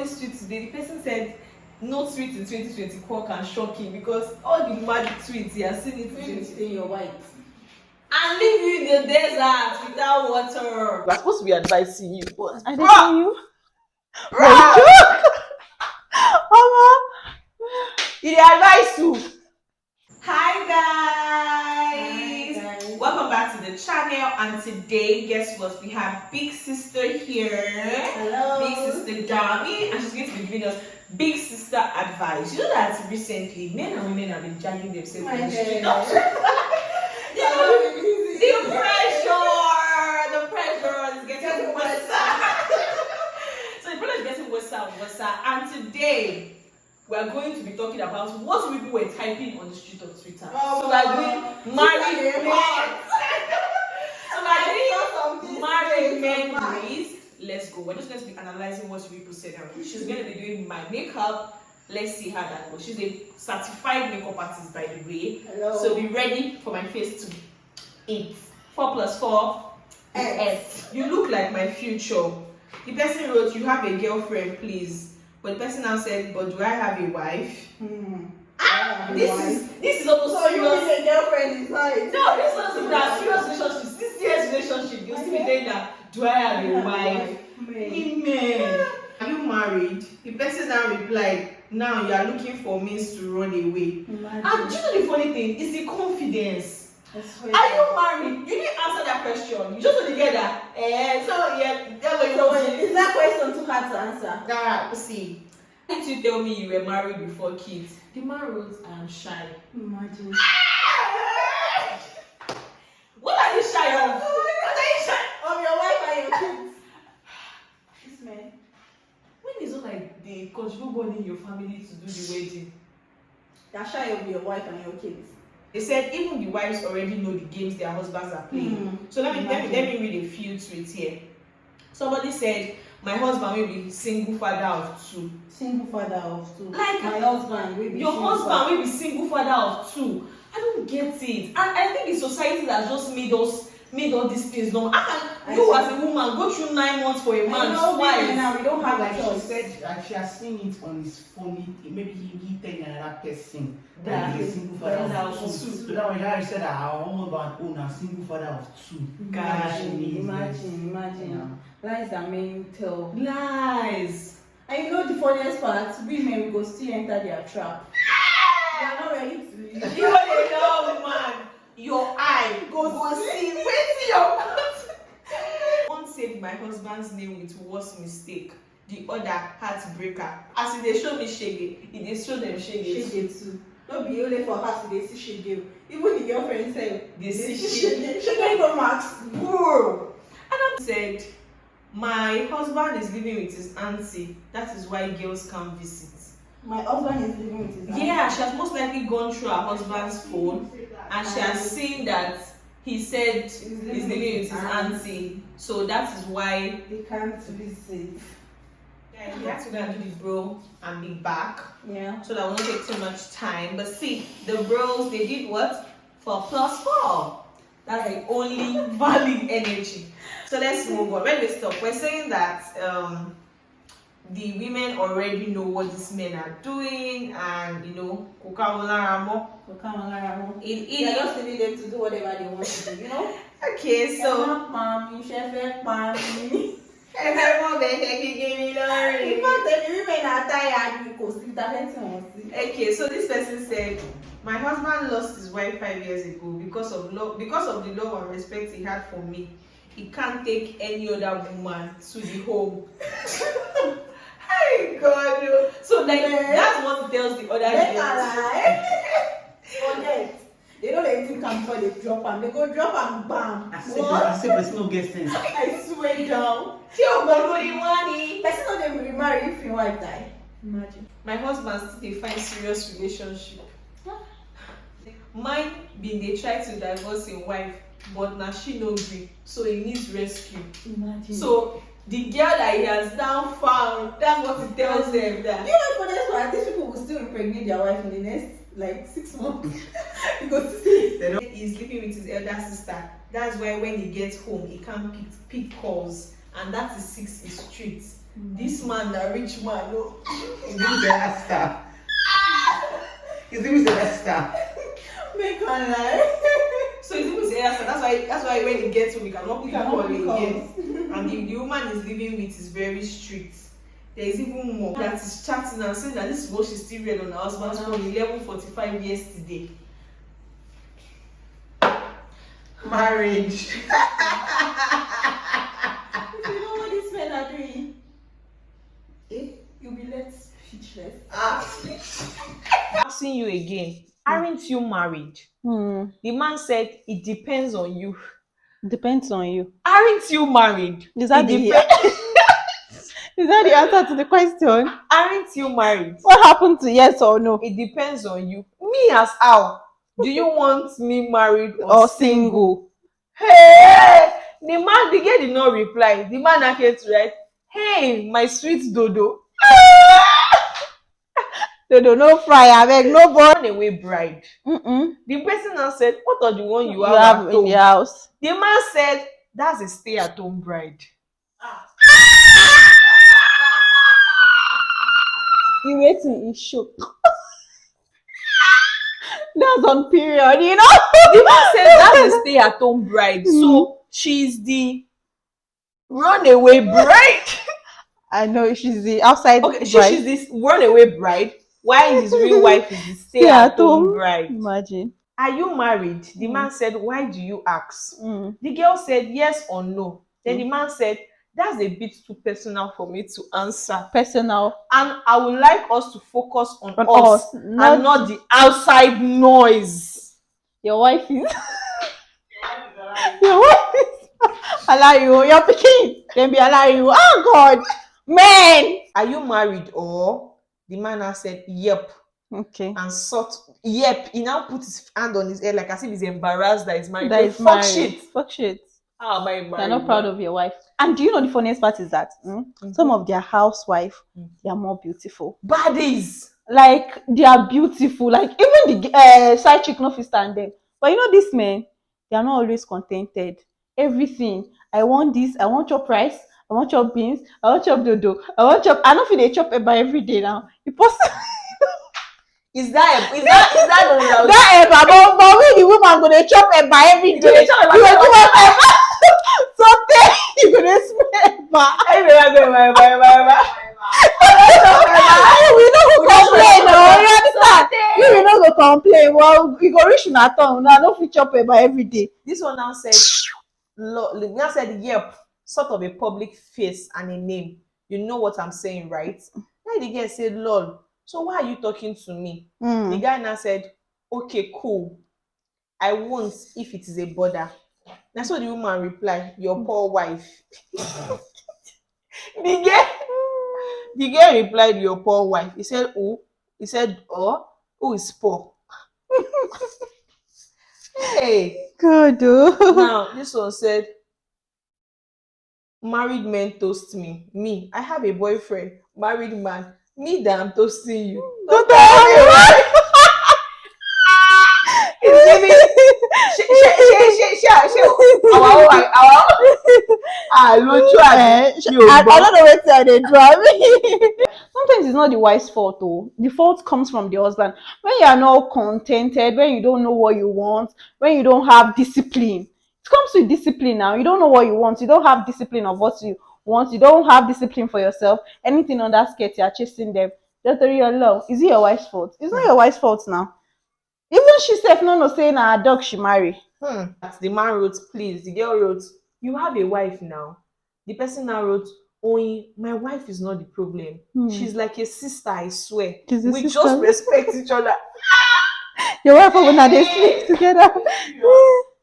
this tweet today. The person said no tweet in 2024 can shock him because all the mad tweets he has seen it in your white. And leave you in the desert without water. We're supposed to be advising you, but I didn't tell you. Mama, you advise you. Hi guys. Welcome back to the channel, and today, guess what? We have big sister here. Hello. Big sister Dami, and she's going to be giving us big sister advice. You know that recently men and women have been dragging themselves in the street. The pressure is getting worse. So the pressure is getting worse and worse. And today we are going to be talking about what people were typing on the street of Twitter. So we are doing married men. So we are doing married men ways. Let's go. We're just going to be analyzing what people said. She's going to be doing my makeup. Let's see how that goes. She's a certified makeup artist, by the way. Hello. So be ready for my face to eat. 4 + 4 is 8. You look like my future. The person wrote, "You have a girlfriend, please." But the person now said, "But do I have a wife?" This is almost so serious. You mean a girlfriend is right? No, this is not even a serious relationship. 6 years relationship. You still be saying that, "Do I have a wife?" Amen. Are you married? The person now replied, "Now you are looking for means to run away." And do you know the funny thing? It's the confidence. Are you married? You didn't answer that question. You just want to get that. So yeah, that's what you Is that question too hard to answer? See. Did you tell me you were married before kids? The man wrote, "I am shy." Imagine. What are you shy of? What are you shy of? Your wife and your kids. This man. When it's not like they contribute money in your family to do the wedding. They're shy of your wife and your kids. They said even the wives already know the games their husbands are playing. So let me read a few tweets here. Somebody said, "My husband will be single father of 2. Single father of 2. Like my husband will be your husband will be single father of 2. I don't get it. And I think the society that just made all these things known. You as a woman go through 9 months for a man twice. Now we don't have like a choice. she said, she has seen it on his phone. Maybe he telling another person that he's a single father of 2. So now when I said that our husband own a single father of 2. Imagine. Lies that men tell. Lies. And you know the funniest part, women will go still enter their trap. They are not ready to leave. You know, man. Your eye go see. Wait your mouth. One said my husband's name with worst mistake. The other heartbreaker. As if they show me shege, if they show them shege too. Not be only for her to they see shege. Even the girlfriend said they see shege. Shege go max. Bro. And I said, my husband is living with his auntie. That is why girls can't visit. My husband is living with his auntie. Yeah, she has most likely gone through her husband's phone and she has seen that he said he's living with his auntie. So that is why they can't visit. Yeah, we have to go and do the bro and be back. Yeah. So that will not take too much time. But see, the bros, they did what? 4 + 4. That's the only valid energy. So let's move on. When we stop, we're saying that the women already know what these men are doing, and you know, they're just leaving them to do whatever they want to do, you know? Okay, so women are tired because okay, so this person said, my husband lost his wife 5 years ago because of the love and respect he had for me. He can't take any other woman to the home. Hey God, so like that's what tells the other girls. Forget. They don't let him come before they drop him. They go drop and bam. I said there's no guest in. I swear down. Person not them remarry if your wife die. Imagine. My husband still dey find serious relationship. Mine been they try to divorce his wife, but now she no gree, so he needs rescue. Imagine. So the girl that he has now found, that's what he tells them that. You know, for this one, these people will still impregnate their wife in the next like 6 months. Because he's living with his elder sister. That's why when he gets home, he can't pick calls, and that is 6 is strict. This man, the rich man, no. His name is Esther. His name is Esther. Make one lie. So his name is Esther. That's why when he gets home, he cannot pick call again. And the woman he's living with is very strict. There is even more that is chatting and saying that this is what she still read on her husband's phone 11:45 yesterday. Marriage. If you know what these men are doing, you'll be left speechless. Asking you again, aren't you married? The man said it depends on you. Depends on you. Aren't you married? Is that is that the answer to the question? Aren't you married? What happened to yes or no? It depends on you. Me as how? Do you want me married or single? Hey! The girl did not reply. The man came to write, hey, my sweet dodo. Dodo, no fry, I beg, no boy. Runaway bride. The person now said, what are the one you have at in the house? The man said, that's a stay-at-home bride. You waiting, he shook. That's on period, you know? The man said that's a stay-at-home bride. So she's the runaway bride. I know she's the outside bride. She's this runaway bride, while his real wife is the stay-at-home bride. Imagine. Are you married? The man said, why do you ask? The girl said yes or no. Then the man said, that's a bit too personal for me to answer. Personal. And I would like us to focus on us and not the outside noise. Your wife is. Your wife is. Allow you. You're picking. Then be allow you. Oh God. Man. Are you married or? The man now said, yep. Okay. And yep. He now put his hand on his head like as if he's embarrassed that he's married. That is fuck married. Shit. Fuck shit. How am I married? You're not proud of your wife. And do you know the funniest part is that some of their housewives, they are more beautiful. Baddies. Like, they are beautiful. Like, even the side chick no fit stand them. But you know, these men, they are not always contented. Everything. I want this. I want your rice. I want your beans. I want your dodo. I want your. I don't feel they chop eba every day now. Is that the that eba? But we the woman gonna chop eba every day. You gonna do eba. Something you gonna smell eba. We know who complain. You understand? We know who complain. Well, you go reach na tongue. Now no fit chop eba every day. This one now said, yep, sort of a public face and a name. You know what I'm saying, right? Now the girl said, lol. So why are you talking to me? The guy now said, okay, cool. I won't if it is a bother. That's what the woman replied, your poor wife. The girl replied, your poor wife. He said, who? He said, oh, who is poor? Hey. Good. Now, this one said, married men toast me. Me, I have a boyfriend. Married man. Me that I'm toasting you. Don't tell me why. I don't know where they drive. Sometimes it's not the wife's fault though. The fault comes from the husband. When you are not contented, when you don't know what you want, when you don't have discipline. It comes with discipline now. You don't know what you want. You don't have discipline of what you want. You don't have discipline for yourself. Anything on that skirt, you are chasing them. That's your love. Is it your wife's fault? It's not your wife's fault now. Even she said no saying her dog she marry. The man wrote, please. The girl wrote, you have a wife now. The person now wrote, oh, my wife is not the problem. She's like a sister, I swear. We just respect each other. Your wife and when they sleep together.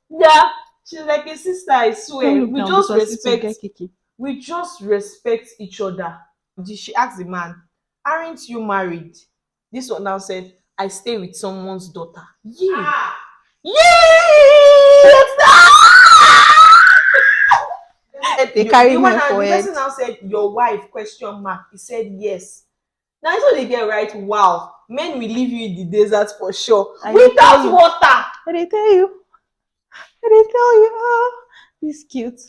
Yeah, she's like a sister, I swear. We just respect each other. She asked the man, aren't you married? This one now said, I stay with someone's daughter. Yeah. They carry me for the person now said, your wife, question mark. He said, yes. Now it's what they get right. Wow. Men will leave you in the desert for sure. Without water. They tell you. Oh, he's cute.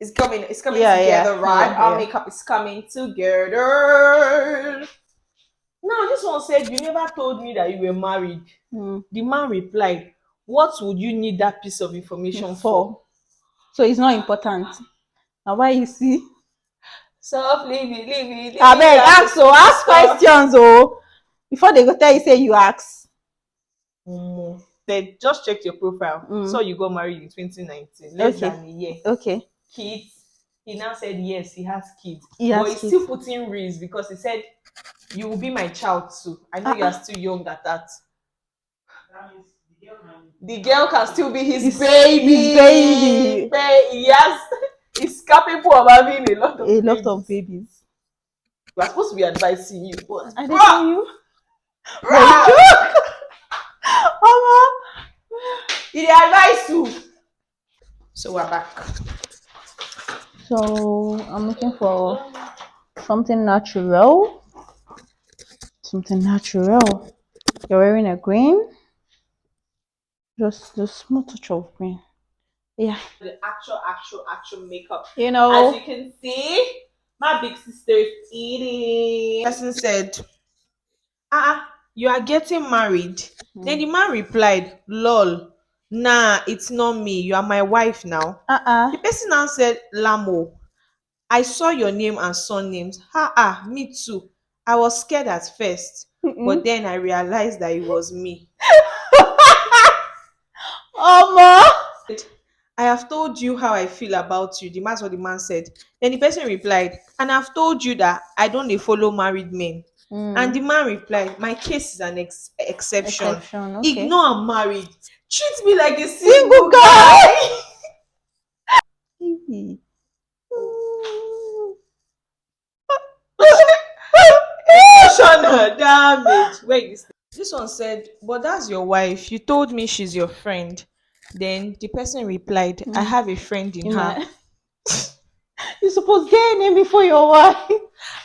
It's coming Yeah, together, right? yeah, Our yeah. makeup is coming together. Now, this one said, you never told me that you were married. The man replied, what would you need that piece of information for? So it's not important. Now why you see? So, leave it. I beg, ask questions, before they go tell you say you ask. They just checked your profile. So you got married in 2019, less than a year. Okay. Kids. He now said yes, he has kids. But he's still putting Rizz because he said, you will be my child too. I know you are still young at that. The girl can still be his baby. He's capable of having a lot of babies. We're supposed to be advising you. But I tell you. Mama. He advise you. So we're back. So I'm looking for something natural. You're wearing a green. Just the small touch of green. Yeah. The actual makeup. You know. As you can see, my big sister is eating. The person said, you are getting married. Then the man replied, lol. Nah, it's not me. You are my wife now. The person now said, Lamo, I saw your name and surnames. Me too. I was scared at first, but then I realized that it was me. I have told you how I feel about you. That's what the man said. Then the person replied, and I've told you that I don't follow married men. And the man replied, my case is an exception. Okay. Ignore I'm married. Treat me like a single guy. Emotional damage. Wait, this one said, but that's your wife. You told me she's your friend. Then the person replied, I have a friend in her. You're supposed to get a name before your wife.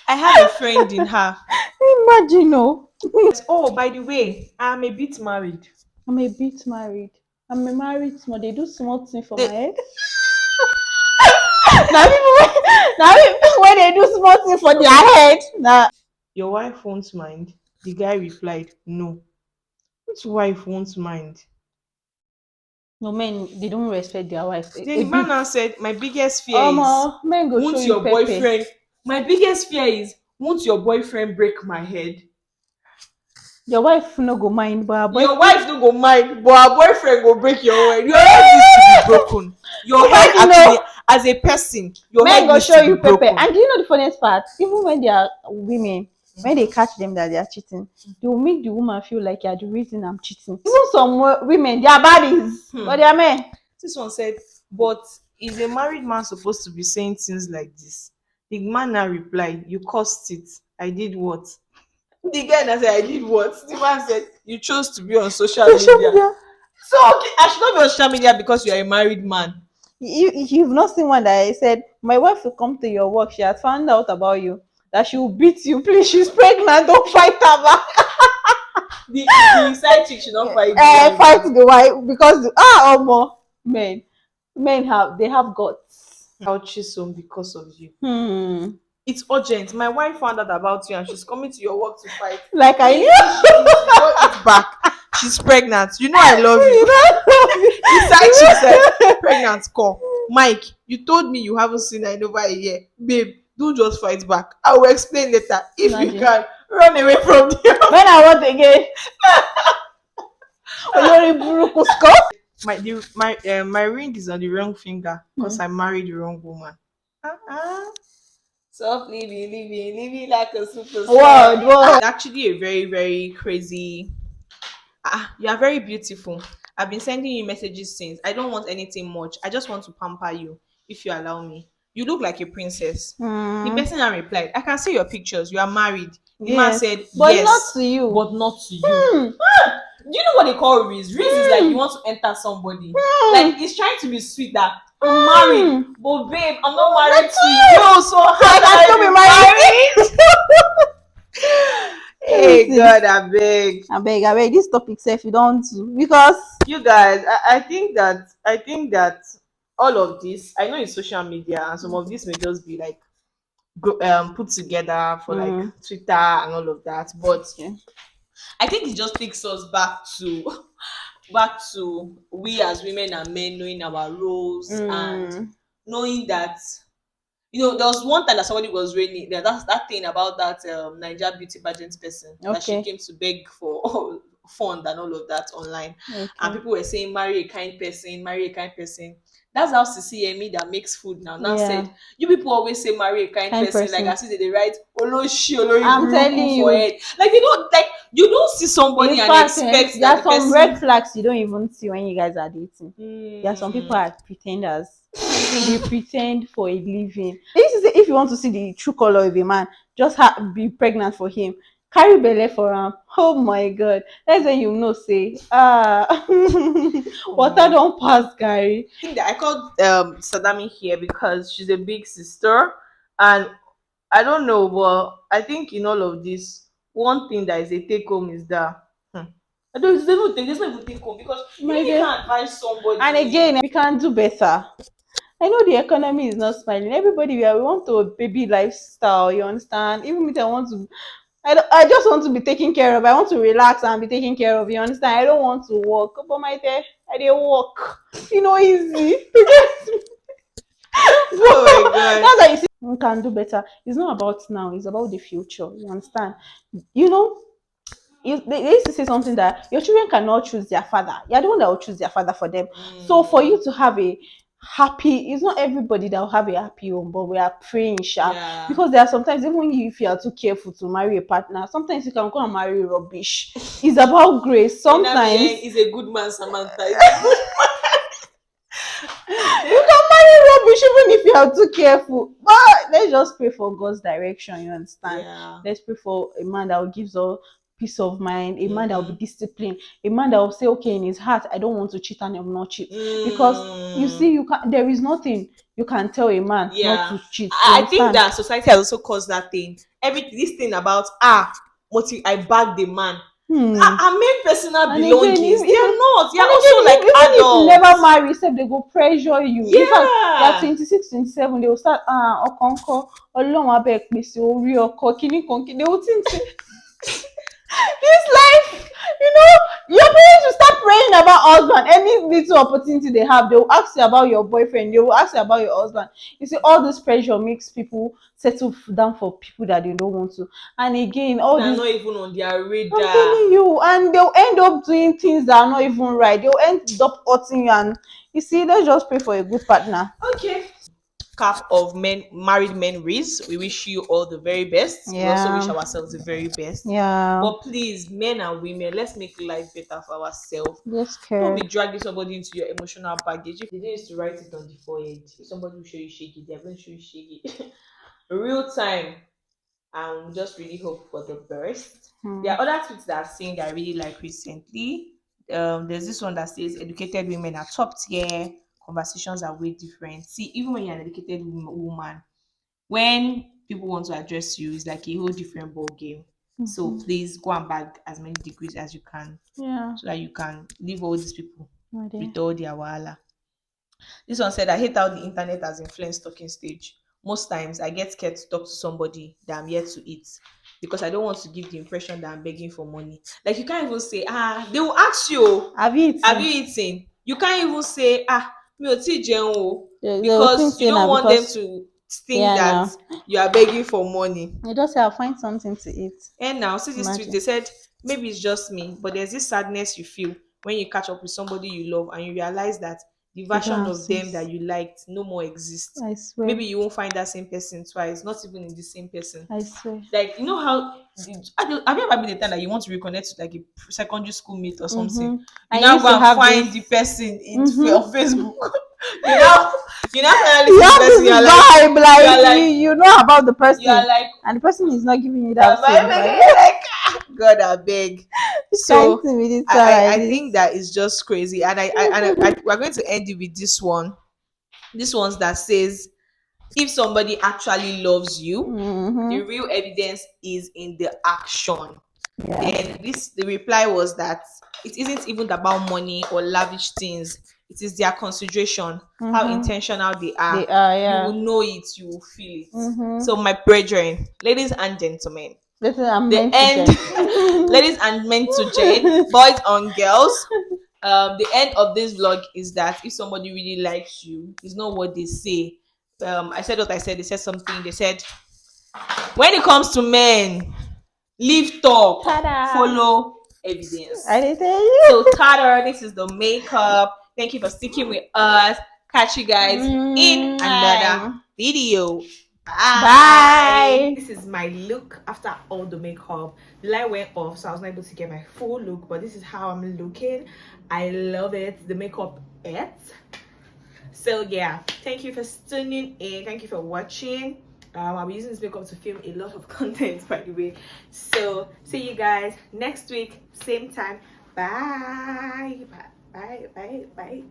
I have a friend in her. Imagine, no. Oh, by the way, I'm a bit married. I'm a married small. They do small thing for my head. now people when they do small thing for their head. Now your wife won't mind. The guy replied, no. Which wife won't mind? No, men, they don't respect their wife. Then the man now said, my biggest fear is, men go won't your boyfriend? My biggest fear is, won't your boyfriend break my head? Your wife no go mind, but your wife no go mind, but her boyfriend go break your head. Your head needs to be broken. Your head actually, as a person, your head needs to be broken. And do you know the funniest part? Even when they are women, when they catch them that they are cheating, they will make the woman feel like you are the reason I'm cheating. Even some women, they are baddies, but they are men. This one said, but is a married man supposed to be saying things like this? The man now replied, you caused it. I did what? The guy that said, I did what? The man said, you chose to be on social media. So, okay, I should not be on social media because you are a married man. You've not seen one that I said, my wife will come to your work. She has found out about you, that she will beat you. Please, she's pregnant. Don't fight her back. the side chick should not fight fight the wife because, men have guts. I'll choose some because of you. It's urgent. My wife found out about you and she's coming to your work to fight. Like I knew. She back. She's pregnant. You know I love you. The side chick said, pregnant, call. Mike, you told me you haven't seen her in over a year. Babe, don't just fight back. I will explain later. If you can, run away from there. When I want again. My ring is on the wrong finger because I married the wrong woman. Softly living like a superstar. Word. It's actually a very, very crazy. You are very beautiful. I've been sending you messages since. I don't want anything much. I just want to pamper you, if you allow me. You look like a princess. The person I replied, I can see your pictures. You are married. The man said, but yes, not to you. But not to you. Do you know what they call Rizz? Rizz is like you want to enter somebody. Like he's trying to be sweet that I'm married, but babe, I'm not married to you, so how can I still be married? Hey God, I beg. This topic safe you don't do because you guys, I think that all of this, I know it's social media, and some of this may just be like put together for like Twitter and all of that. But Yeah. I think it just takes us back to back to we as women and men knowing our roles and knowing that there was one time that somebody was raining that thing about that Niger beauty pageant person that she Okay. came to beg for fund and all of that online, and Okay. people were saying marry a kind person, marry a kind person. That's how CCME that makes food now Yeah. said, you people always say marry a kind Kind person, like person. as if they write oloshi olori I'm telling buruku for you. head, like you don't see somebody In and fact, expect there that are the some red person. flags you don't even see when you guys are dating. There are some people Mm, are pretenders. They pretend for a living. They used to say if you want to see the true color of a man, just be pregnant for him. Carry belle for him. Oh my god. That's when you know say water don't pass Gary. think that I called Sadami here because she's a big sister, and I don't know, but I think in all of this, one thing that is a take home is that I don't there's no even take home because you My really dear. can't advise And somebody. again, we can do better. I know the economy is not smiling. Everybody, we want to a baby lifestyle. You understand? Even if I want to, I just want to be taken care of. I want to relax and be taken care of. You understand? I don't want to work. But my dear, I dey work. You know, easy. Oh my god. That's how you see. We can do better. It's not about now. It's about the future. You understand? You know, they used to say something that your children cannot choose their father. You're the one that will choose their father for them. So for you to have a happy, it's not everybody that will have a happy home, but we are praying, sha. Yeah. Because there are sometimes, even if you are too careful to marry a partner, sometimes you can go and marry rubbish. It's about grace. Sometimes He's a good man, Samantha. He's a good you can marry rubbish even if you are too careful. But let's just pray for God's direction. You understand? Yeah. Let's pray for a man that will give us peace of mind, a man that will be Mm-hmm. disciplined, a man that will say, okay, in his heart, I don't want to cheat and I will not cheat. Because you see, you can there is nothing you can tell a man not Yeah. to cheat. You I think understand? that society has also caused that thing. This thing about I bag the man. Our main personal And again, belongings, they are not. They and are again, also like even if you never adults. marry, except they go pressure you. In fact, you are Yeah. 26, 27, they will start, ọkọ ńkọ́, Ọlọ́run á bá ẹ pèsè orí ọkọ, kíní kan, they will think say, this life, your parents will start praying about husband. Any little opportunity they have, they will ask you about your boyfriend, they will ask you about your husband. You see, all this pressure makes people settle down for people that they don't want to. And again, all They're this, not even on their I'm radar. telling you, and they'll end up doing things that are not even right. They'll end up hurting you, and you see, let's just pray for a good partner. Okay. Cap of married men Rizz. We wish you all the very best. We also wish Yeah, ourselves the very best. yeah, But please, men and women, let's make life better for ourselves. just Don't care. be dragging somebody into your emotional baggage. If they didn't used to write it on the forehead, if somebody will show you shaggy, they're going to show you shaggy. Real time. And just really hope for the best. There are other tweets that I've seen that I really like recently. There's this one that says educated women are top tier, conversations are way different. See, even when you're an educated woman, when people want to address you, it's like a whole different ball game. So please go and bag as many degrees as you can Yeah, so that you can leave all these people my dear. with all their wahala. This one said, I hate how the internet has influenced talking stage. Most times I get scared to talk to somebody that I'm yet to eat because I don't want to give the impression that I'm begging for money. Like you can't even say, they will ask you, Have you eaten? have you eaten? You can't even say, mi ò tíì jẹun o, They will think because you say don't now want them because to think yeah that now you are begging for money. you just say I'll find something to eat. And now, see this tweet, Imagine. they said, maybe it's just me, but there's this sadness you feel when you catch up with somebody you love and you realize that the You version don't of them insist. that you liked no more exists. I swear. Maybe you won't find that same person twice, not even in the same person. I swear. Like, you know how, have you ever been a time that you want to reconnect with like a secondary school mate or something? You And you now used go to and have find this. the person on Facebook. you now, you now finally You see the have person, this vibe, you are like like, you know about the you are person, like, and the person is not giving you yeah, that but same vibe. you're like, God, I beg. This kind of So thing with it I like think this. that is just crazy, and we're going to end it with this one. This one's that says, if somebody actually loves you, the Mm-hmm. real evidence is in the action. Yeah. Then the reply was that it isn't even about money or lavish things. it is their consideration, how intentional they are. They are, yeah. You will know it, you will feel it. Mm-hmm. So, my brethren, ladies and gentlemen, This is I'm the meant to end, Jen. ladies and men to Jen, boys and girls. The end of this vlog is that if somebody really likes you, it's not what they say. I said what I said. They said something. They said, when it comes to men, leave talk, Ta-da. follow evidence. I didn't tell you. So, Tara, this is the makeup. Thank you for sticking with us. Catch you guys in another video. Bye. This is my look after all the makeup. The light went off, so I was not able to get my full look, but this is how I'm looking. I love it. The makeup so yeah, thank you for tuning in. Thank you for watching. I'll be using this makeup to film a lot of content, by the way. So see you guys next week, same time. Bye. Bye. Bye. Bye. Bye.